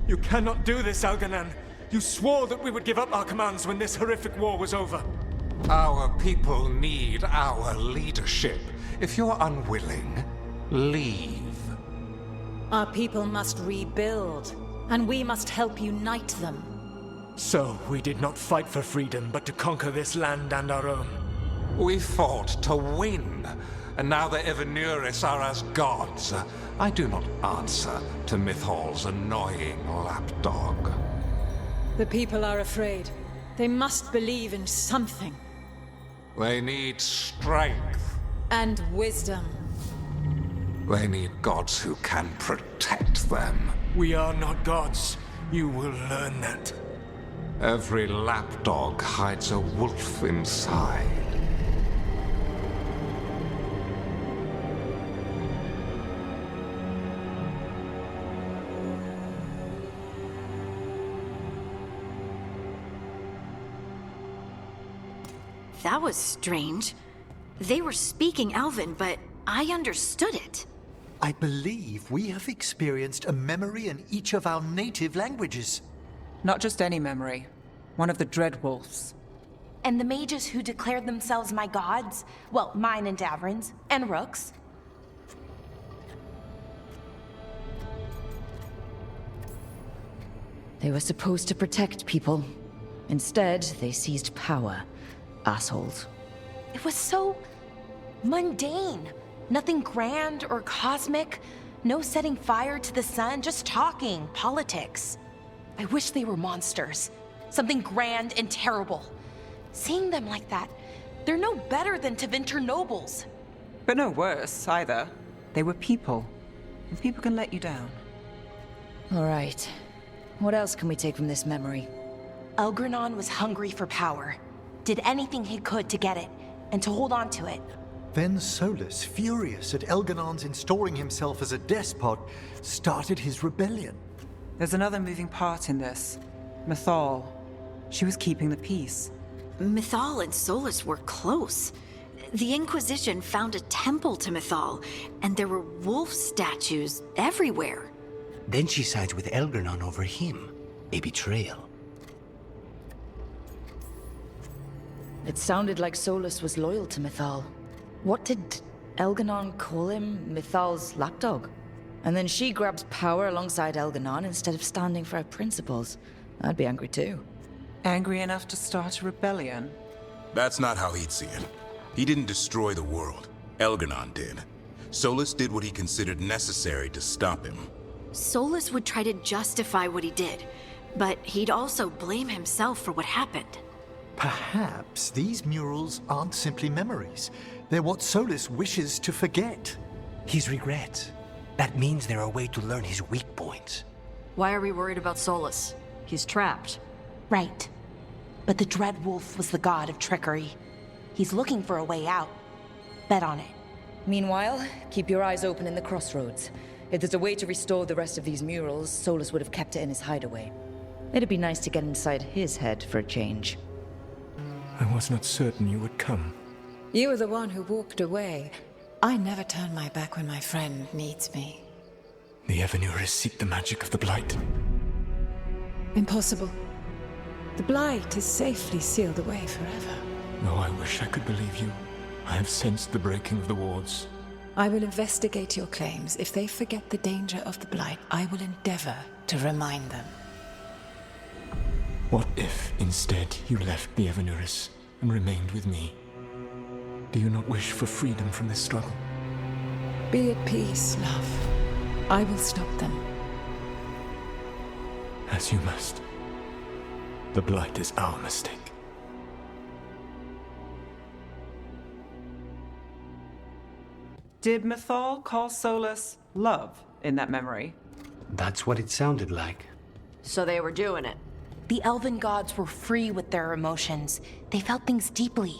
You cannot do this, Algernon. You swore that we would give up our commands when this horrific war was over. Our people need our leadership. If you're unwilling, leave. Our people must rebuild, and we must help unite them. So, we did not fight for freedom, but to conquer this land and our own. We fought to win, and now the Evenuris are as gods. I do not answer to Mythal's annoying lapdog. The people are afraid. They must believe in something. They need strength. And wisdom. They need gods who can protect them. We are not gods. You will learn that. Every lapdog hides a wolf inside. That was strange. They were speaking Elven, but I understood it. I believe we have experienced a memory in each of our native languages. Not just any memory. One of the Dread Wolves. And the mages who declared themselves my gods? Well, mine and Davrin's, and Rook's. They were supposed to protect people. Instead, they seized power. Assholes. It was so mundane. Nothing grand or cosmic. No setting fire to the sun, just talking, politics. I wish they were monsters. Something grand and terrible. Seeing them like that, they're no better than Tevinter nobles. But no worse, either. They were people. And people can let you down. All right. What else can we take from this memory? Elgranon was hungry for power. Did anything he could to get it, and to hold on to it. Then Solas, furious at Elganon's installing himself as a despot, started his rebellion. There's another moving part in this. Mythal. She was keeping the peace. Mythal and Solas were close. The Inquisition found a temple to Mythal, and there were wolf statues everywhere. Then she sides with Elgranon over him. A betrayal. It sounded like Solas was loyal to Mythal. What did Elganon call him? Mythal's lapdog? And then she grabs power alongside Elganon instead of standing for her principles. I'd be angry too. Angry enough to start a rebellion? That's not how he'd see it. He didn't destroy the world. Elganon did. Solas did what he considered necessary to stop him. Solas would try to justify what he did, but he'd also blame himself for what happened. Perhaps these murals aren't simply memories. They're what Solas wishes to forget. His regrets. That means they're a way to learn his weak points. Why are we worried about Solas? He's trapped. Right. But the Dread Wolf was the god of trickery. He's looking for a way out. Bet on it. Meanwhile, keep your eyes open in the crossroads. If there's a way to restore the rest of these murals, Solas would have kept it in his hideaway. It'd be nice to get inside his head for a change. I was not certain you would come. You were the one who walked away. I never turn my back when my friend needs me. The Evenuris seek the magic of the Blight. Impossible. The Blight is safely sealed away forever. Oh, I wish I could believe you. I have sensed the breaking of the wards. I will investigate your claims. If they forget the danger of the Blight, I will endeavor to remind them. What if, instead, you left the Evenuris and remained with me? Do you not wish for freedom from this struggle? Be at peace, love. I will stop them. As you must. The Blight is our mistake. Did Mythal call Solas love in that memory? That's what it sounded like. So they were doing it. The elven gods were free with their emotions. They felt things deeply.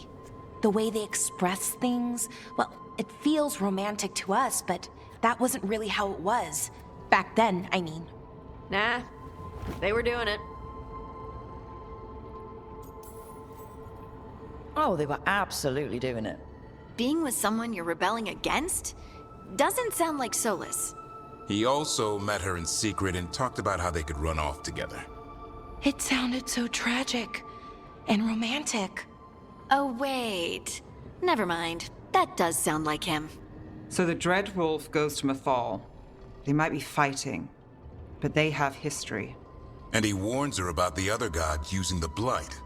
The way they express things, well, it feels romantic to us, but that wasn't really how it was. Back then, I mean. Nah, they were doing it. Oh, they were absolutely doing it. Being with someone you're rebelling against? Doesn't sound like Solas. He also met her in secret and talked about how they could run off together. It sounded so tragic and romantic. Oh, wait. Never mind. That does sound like him. So the Dread Wolf goes to Mythal. They might be fighting, but they have history. And he warns her about the other gods using the Blight.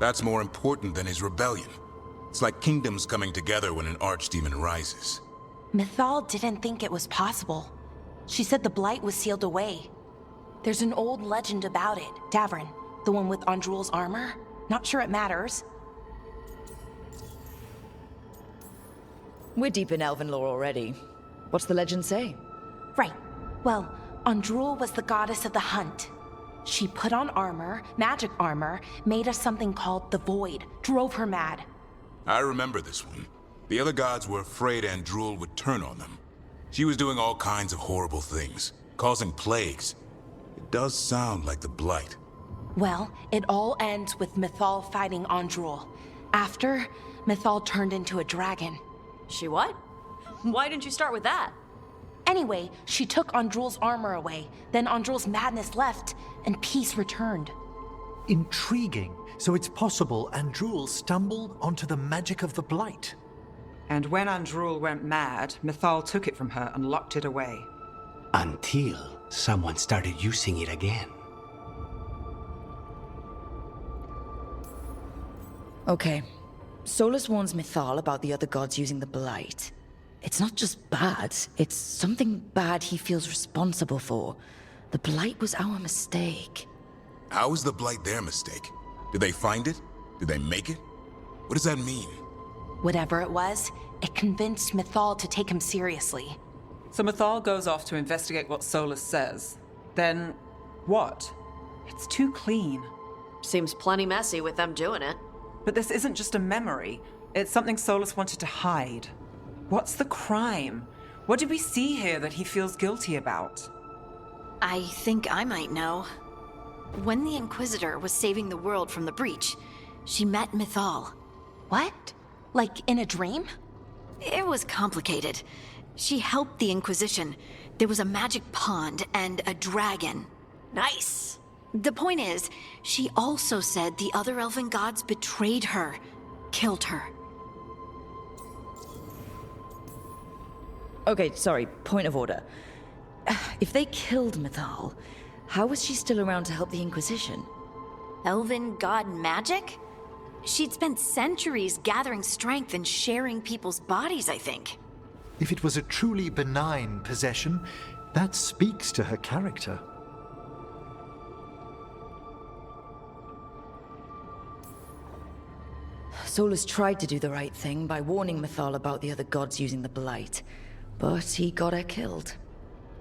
That's more important than his rebellion. It's like kingdoms coming together when an archdemon rises. Mythal didn't think it was possible. She said the Blight was sealed away. There's an old legend about it. Davrin, the one with Andrul's armor. Not sure it matters. We're deep in elven lore already. What's the legend say? Right. Well, Andrul was the goddess of the hunt. She put on armor, magic armor, made of something called the Void, drove her mad. I remember this one. The other gods were afraid Andrul would turn on them. She was doing all kinds of horrible things, causing plagues. It does sound like the Blight. Well, it all ends with Mythal fighting Andrul. After, Mythal turned into a dragon. She what? Why didn't you start with that? Anyway, she took Andrul's armor away, then Andrul's madness left, and peace returned. Intriguing. So it's possible Andrul stumbled onto the magic of the Blight. And when Andrul went mad, Mythal took it from her and locked it away. Until someone started using it again. Okay. Solas warns Mythal about the other gods using the Blight. It's not just bad, it's something bad he feels responsible for. The Blight was our mistake. How is the Blight their mistake? Did they find it? Did they make it? What does that mean? Whatever it was, it convinced Mythal to take him seriously. So Mythal goes off to investigate what Solas says. Then, what? It's too clean. Seems plenty messy with them doing it. But this isn't just a memory. It's something Solas wanted to hide. What's the crime? What did we see here that he feels guilty about? I think I might know. When the Inquisitor was saving the world from the breach, she met Mythal. What? Like in a dream? It was complicated. She helped the Inquisition. There was a magic pond and a dragon. Nice. The point is, she also said the other elven gods betrayed her, killed her. Okay, sorry, point of order. If they killed Mythal, how was she still around to help the Inquisition? Elven god magic? She'd spent centuries gathering strength and sharing people's bodies, I think. If it was a truly benign possession, that speaks to her character. Solas tried to do the right thing by warning Mythal about the other gods using the Blight, but he got her killed.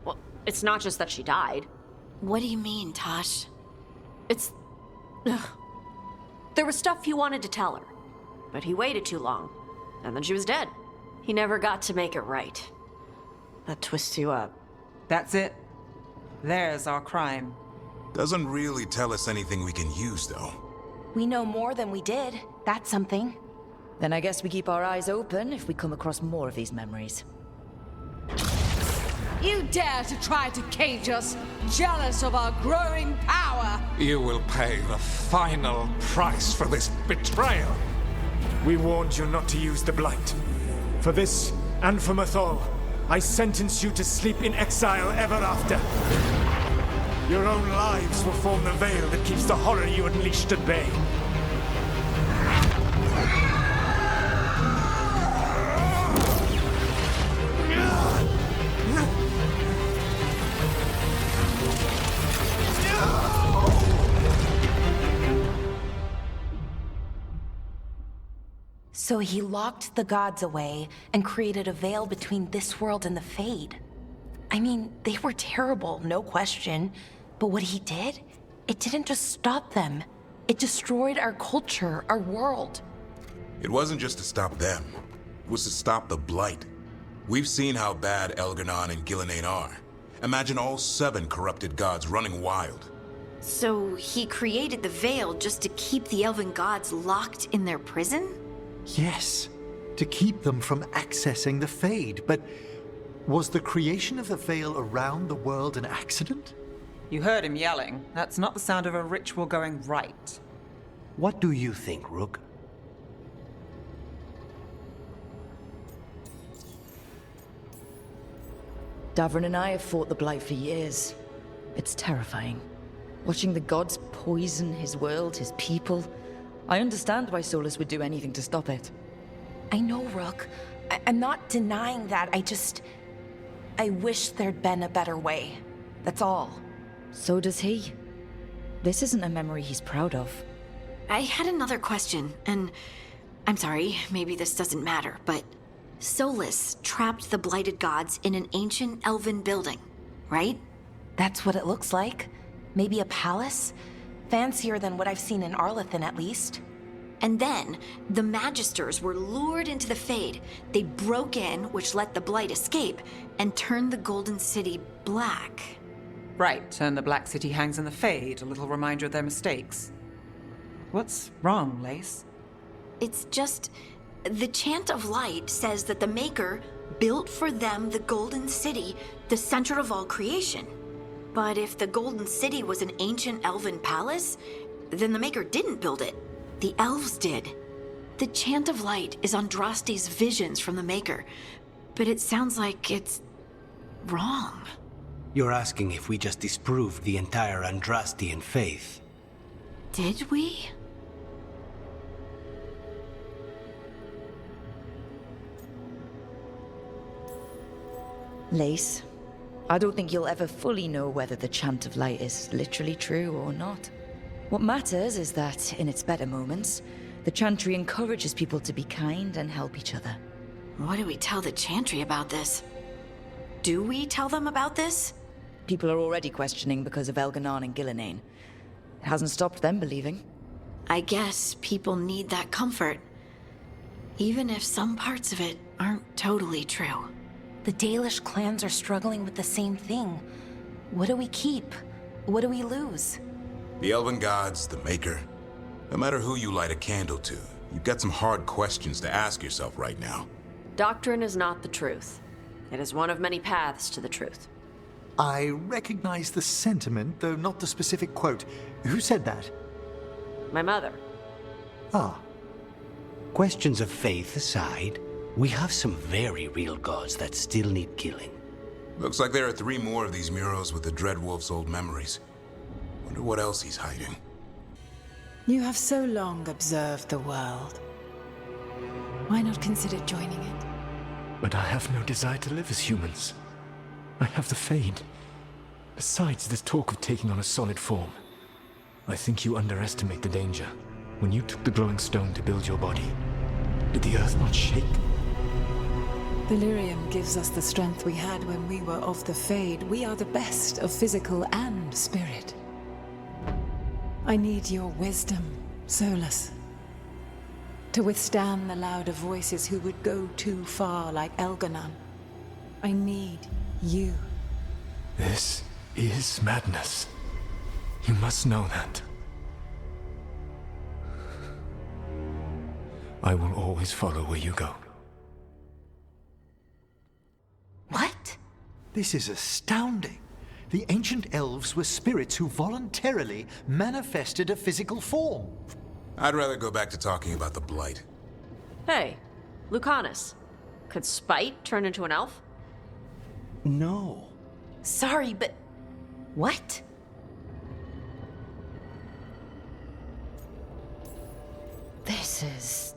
Well, it's not just that she died. What do you mean, Tosh? It's... Ugh. There was stuff he wanted to tell her, but he waited too long, and then she was dead. He never got to make it right. That twists you up. That's it. There's our crime. Doesn't really tell us anything we can use, though. We know more than we did. That's something. Then I guess we keep our eyes open if we come across more of these memories. You dare to try to cage us, jealous of our growing power! You will pay the final price for this betrayal. We warned you not to use the Blight. For this, and for Mythal, I sentence you to sleep in exile ever after. Your own lives will form the veil that keeps the horror you unleashed at bay. So he locked the gods away and created a veil between this world and the Fade. I mean, they were terrible, no question. But what he did, it didn't just stop them. It destroyed our culture, our world. It wasn't just to stop them. It was to stop the Blight. We've seen how bad Elganon and Gillenane are. Imagine all 7 corrupted gods running wild. So he created the veil just to keep the elven gods locked in their prison? Yes, to keep them from accessing the Fade. But Was the creation of the Veil around the world an accident? You heard him yelling. That's not the sound of a ritual going right. What do you think, Rook? Davrin and I have fought the Blight for years. It's terrifying. Watching the gods poison his world, his people. I understand why Solas would do anything to stop it. I know, Rook. I'm not denying that. I wish there'd been a better way. That's all. So does he. This isn't a memory he's proud of. I had another question, and I'm sorry, maybe this doesn't matter, but Solas trapped the blighted gods in an ancient elven building, right? That's what it looks like. Maybe a palace? Fancier than what I've seen in Arlethan, at least. And then, the Magisters were lured into the Fade. They broke in, which let the Blight escape, and turned the Golden City black. Right, and the Black City hangs in the Fade, a little reminder of their mistakes. What's wrong, Lace? It's just... the Chant of Light says that the Maker built for them the Golden City, the center of all creation. But if the Golden City was an ancient elven palace, then the Maker didn't build it. The elves did. The Chant of Light is Andraste's visions from the Maker, but it sounds like it's wrong. You're asking if we just disproved the entire Andrastian faith. Did we? Lace, I don't think you'll ever fully know whether the Chant of Light is literally true or not. What matters is that, in its better moments, the Chantry encourages people to be kind and help each other. What do we tell the Chantry about this? Do we tell them about this? People are already questioning because of Elganon and Gillenane. It hasn't stopped them believing. I guess people need that comfort, even if some parts of it aren't totally true. The Dalish clans are struggling with the same thing. What do we keep? What do we lose? The Elven Gods, the Maker. No matter who you light a candle to, you've got some hard questions to ask yourself right now. Doctrine is not the truth. It is one of many paths to the truth. I recognize the sentiment, though not the specific quote. Who said that? My mother. Ah. Questions of faith aside, we have some very real gods that still need killing. Looks like there are 3 more of these murals with the Dreadwolf's old memories. Wonder what else he's hiding. You have so long observed the world. Why not consider joining it? But I have no desire to live as humans. I have the Fade. Besides, this talk of taking on a solid form. I think you underestimate the danger. When you took the glowing stone to build your body, did the earth not shake? Delirium gives us the strength we had when we were of the Fade. We are the best of physical and spirit. I need your wisdom, Solas. To withstand the louder voices who would go too far like Elganon. I need you. This is madness. You must know that. I will always follow where you go. What? This is astounding. The ancient elves were spirits who voluntarily manifested a physical form. I'd rather go back to talking about the Blight. Hey, Lucanus. Could Spite turn into an elf? No. Sorry, but... what? This is...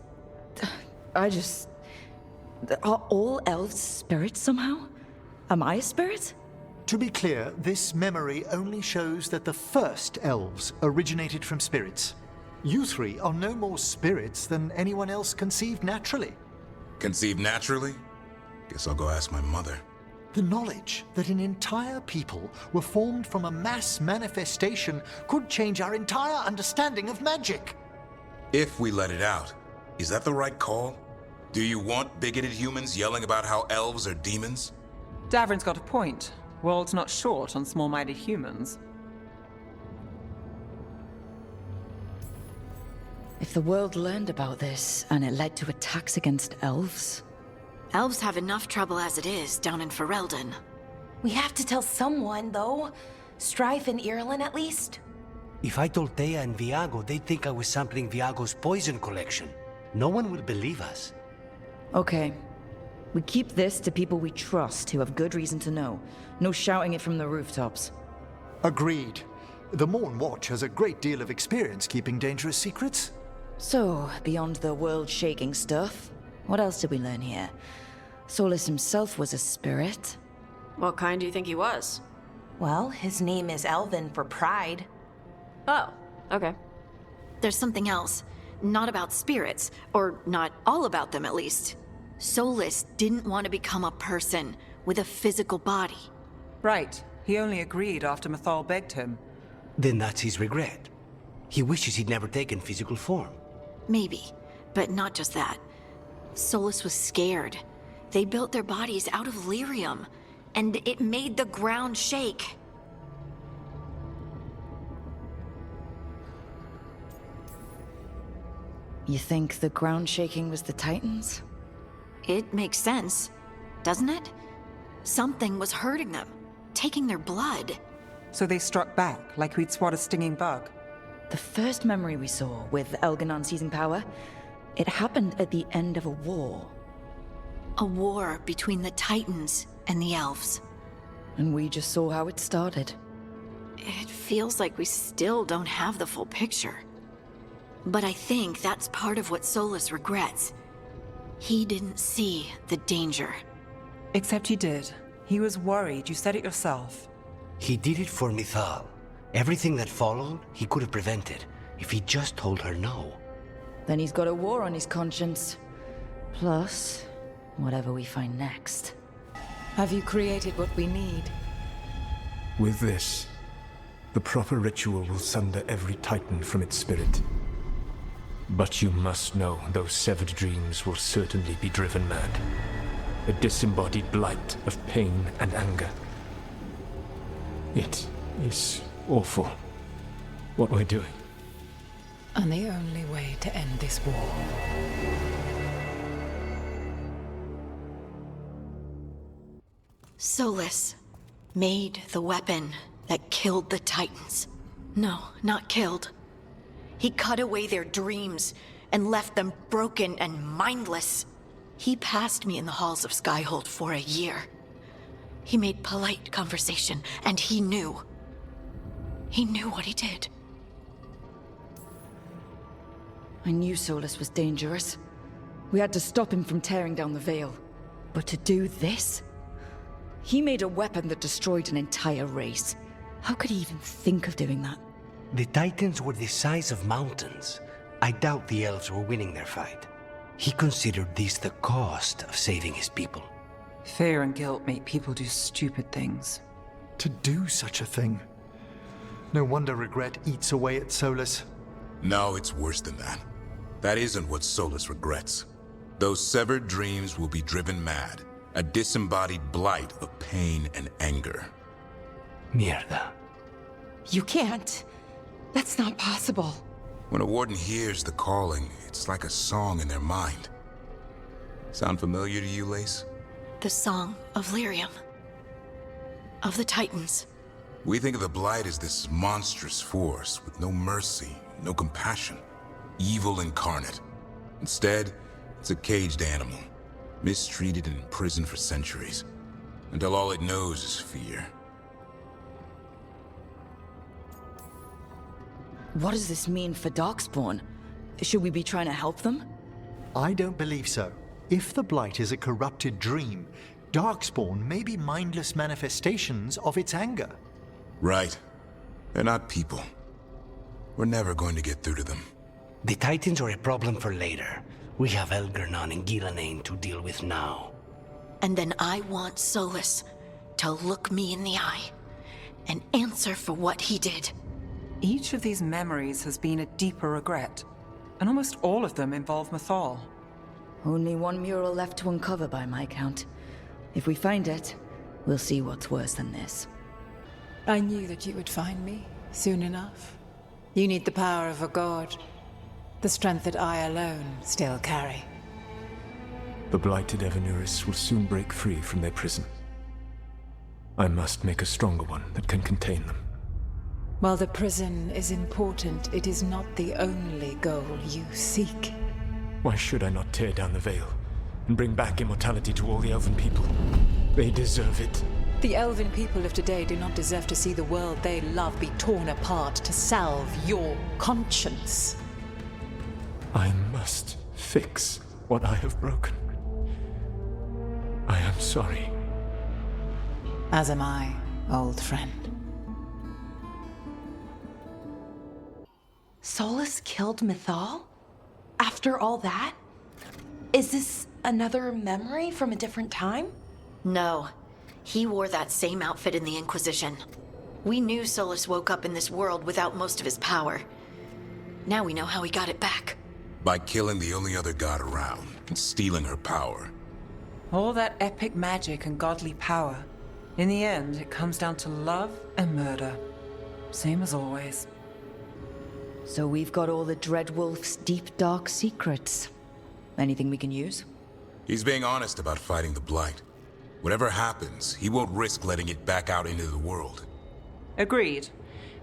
Are all elves spirits somehow? Am I a spirit? To be clear, this memory only shows that the first elves originated from spirits. You 3 are no more spirits than anyone else conceived naturally. Conceived naturally? Guess I'll go ask my mother. The knowledge that an entire people were formed from a mass manifestation could change our entire understanding of magic. If we let it out, is that the right call? Do you want bigoted humans yelling about how elves are demons? Davrin's got a point. World's not short on small-minded humans. If the world learned about this and it led to attacks against elves, Elves have enough trouble as it is down in Ferelden. We have to tell someone, though. Strife and Irulan, at least. If I told Thea and Viago, they'd think I was sampling Viago's poison collection. No one will believe us. Okay. We keep this to people we trust who have good reason to know. No shouting it from the rooftops. Agreed. The Morn Watch has a great deal of experience keeping dangerous secrets. So, beyond the world-shaking stuff, what else did we learn here? Solas himself was a spirit. What kind do you think he was? Well, his name is Elven for pride. Oh, okay. There's something else. Not about spirits, or not all about them at least. Solas didn't want to become a person with a physical body. Right. He only agreed after Mythal begged him. Then that's his regret. He wishes he'd never taken physical form. Maybe, but not just that. Solas was scared. They built their bodies out of lyrium, and it made the ground shake. You think the ground shaking was the Titans? It makes sense, doesn't it? Something was hurting them, taking their blood. So they struck back, like we'd swat a stinging bug. The first memory we saw with Elganon seizing power, it happened at the end of a war. A war between the Titans and the Elves. And we just saw how it started. It feels like we still don't have the full picture. But I think that's part of what Solas regrets. He didn't see the danger. Except he did. He was worried, you said it yourself. He did it for Mythal. Everything that followed, he could have prevented, if he just told her no. Then he's got a war on his conscience. Plus, whatever we find next. Have you created what we need? With this, the proper ritual will sunder every Titan from its spirit. But you must know those severed dreams will certainly be driven mad. A disembodied blight of pain and anger. It is awful what we're doing. And the only way to end this war. Solas made the weapon that killed the Titans. No, not killed. He cut away their dreams and left them broken and mindless. He passed me in the halls of Skyhold for a year. He made polite conversation, and he knew. He knew what he did. I knew Solas was dangerous. We had to stop him from tearing down the Veil. But to do this? He made a weapon that destroyed an entire race. How could he even think of doing that? The Titans were the size of mountains. I doubt the elves were winning their fight. He considered this the cost of saving his people. Fear and guilt make people do stupid things. To do such a thing. No wonder regret eats away at Solas. No, it's worse than that. That isn't what Solas regrets. Those severed dreams will be driven mad. A disembodied blight of pain and anger. Mierda. You can't. That's not possible. When a warden hears the calling, it's like a song in their mind. Sound familiar to you, Lace? The song of lyrium. Of the Titans. We think of the Blight as this monstrous force with no mercy, no compassion. Evil incarnate. Instead, it's a caged animal. Mistreated and imprisoned for centuries. Until all it knows is fear. What does this mean for Darkspawn? Should we be trying to help them? I don't believe so. If the Blight is a corrupted dream, Darkspawn may be mindless manifestations of its anger. Right. They're not people. We're never going to get through to them. The Titans are a problem for later. We have Elgarnon and Gillanane to deal with now. And then I want Solas to look me in the eye and answer for what he did. Each of these memories has been a deeper regret, and almost all of them involve Mythal. Only one mural left to uncover by my count. If we find it, we'll see what's worse than this. I knew that you would find me soon enough. You need the power of a god. The strength that I alone still carry. The blighted Evanuris will soon break free from their prison. I must make a stronger one that can contain them. While the prison is important, it is not the only goal you seek. Why should I not tear down the veil and bring back immortality to all the Elven people? They deserve it. The Elven people of today do not deserve to see the world they love be torn apart to salve your conscience. I must fix what I have broken. I am sorry. As am I, old friend. Solas killed Mythal? After all that? Is this another memory from a different time? No. He wore that same outfit in the Inquisition. We knew Solas woke up in this world without most of his power. Now we know how he got it back. By killing the only other god around and stealing her power. All that epic magic and godly power. In the end, it comes down to love and murder. Same as always. So we've got all the Dreadwolf's deep, dark secrets. Anything we can use? He's being honest about fighting the Blight. Whatever happens, he won't risk letting it back out into the world. Agreed.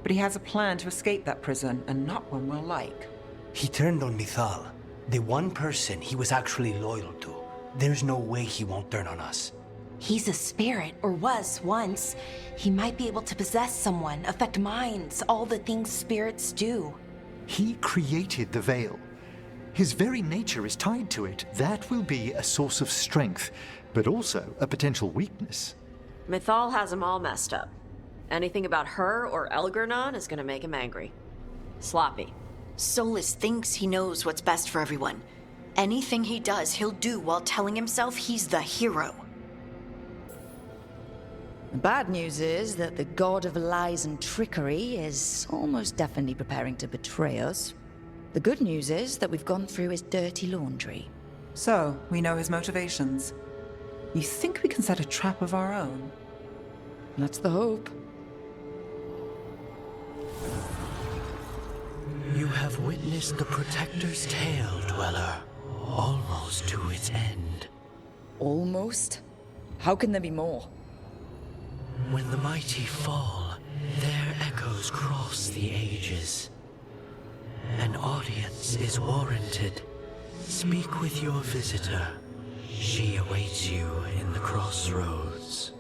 But he has a plan to escape that prison, and not one we'll like. He turned on Mythal, the one person he was actually loyal to. There's no way he won't turn on us. He's a spirit, or was once. He might be able to possess someone, affect minds, all the things spirits do. He created the veil. His very nature is tied to it. That will be a source of strength, but also a potential weakness. Mythal has him all messed up. Anything about her or Elgernon is gonna make him angry. Sloppy. Solas thinks he knows what's best for everyone. Anything he does, he'll do while telling himself he's the hero. The bad news is that the god of lies and trickery is almost definitely preparing to betray us. The good news is that we've gone through his dirty laundry. So, we know his motivations. You think we can set a trap of our own? That's the hope. You have witnessed the Protector's tale, Dweller, almost to its end. Almost? How can there be more? When the mighty fall, their echoes cross the ages. An audience is warranted. Speak with your visitor. She awaits you in the crossroads.